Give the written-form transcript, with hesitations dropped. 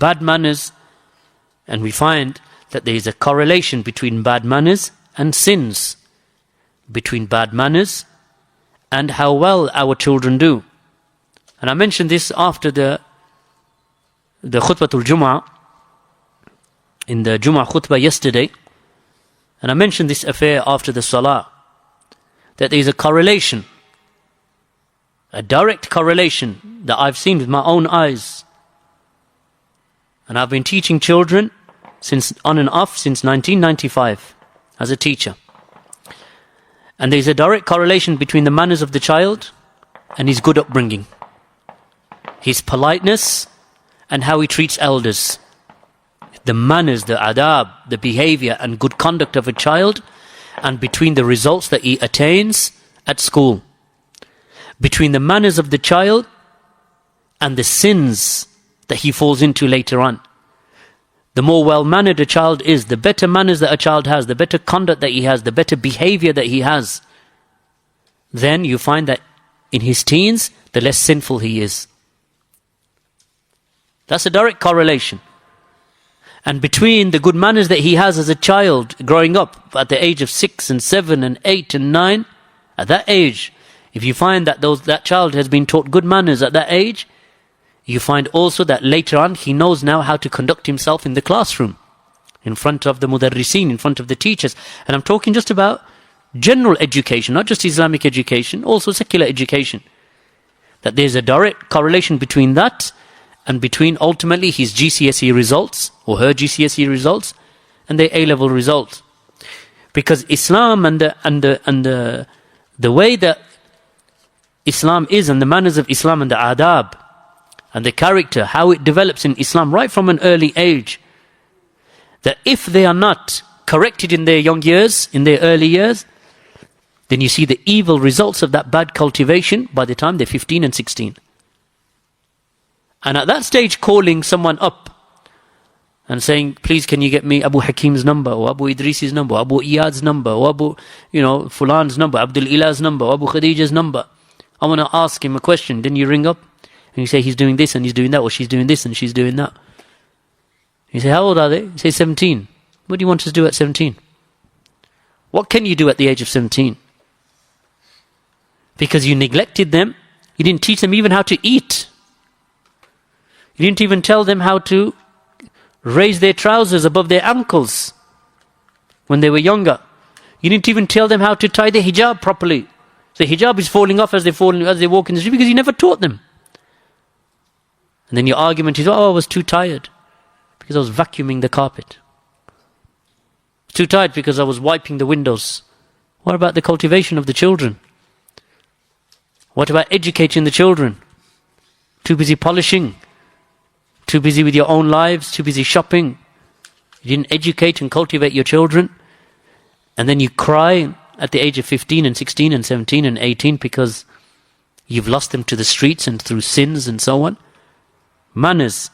bad manners, and we find that there is a correlation between bad manners and sins, between bad manners and how well our children do. And I mentioned this after the khutbatul Jum'ah, in the Jum'ah khutbah yesterday, and I mentioned this affair after the Salah, that there is a correlation, a direct correlation that I've seen with my own eyes. And I've been teaching children on and off since 1995 as a teacher. And there's a direct correlation between the manners of the child and his good upbringing, his politeness and how he treats elders. The manners, the adab, the behavior and good conduct of a child, and between the results that he attains at school. Between the manners of the child and the sins that he falls into later on. The more well-mannered a child is, the better manners that a child has, the better conduct that he has, the better behavior that he has, then you find that in his teens, the less sinful he is. That's a direct correlation. And between the good manners that he has as a child growing up at the age of 6 and 7 and 8 and 9, at that age, if you find that that child has been taught good manners at that age, you find also that later on he knows now how to conduct himself in the classroom, in front of the mudarrisin, in front of the teachers. And I'm talking just about general education, not just Islamic education, also secular education. That there's a direct correlation between that and between ultimately his GCSE results or her GCSE results and their A-level results. Because Islam and the way that Islam is, and the manners of Islam and the adab and the character, how it develops in Islam right from an early age, that if they are not corrected in their young years, in their early years, then you see the evil results of that bad cultivation by the time they're 15 and 16. And at that stage, calling someone up and saying, please can you get me Abu Hakim's number, or Abu Idris's number, or Abu Iyad's number, or Abu, Fulan's number, Abdul Ilah's number, or Abu Khadeejah's number. I want to ask him a question. Then you ring up and you say, he's doing this and he's doing that, or she's doing this and she's doing that. You say, how old are they? You say, 17. What do you want us to do at 17? What can you do at the age of 17? Because you neglected them. You didn't teach them even how to eat. You didn't even tell them how to raise their trousers above their ankles when they were younger. You didn't even tell them how to tie their hijab properly. So hijab is falling off as they walk in the street because you never taught them. And then your argument is, I was too tired because I was vacuuming the carpet. Too tired because I was wiping the windows. What about the cultivation of the children? What about educating the children? Too busy polishing. Too busy with your own lives, too busy shopping. You didn't educate and cultivate your children. And then you cry at the age of 15 and 16 and 17 and 18 because you've lost them to the streets and through sins and so on. Manners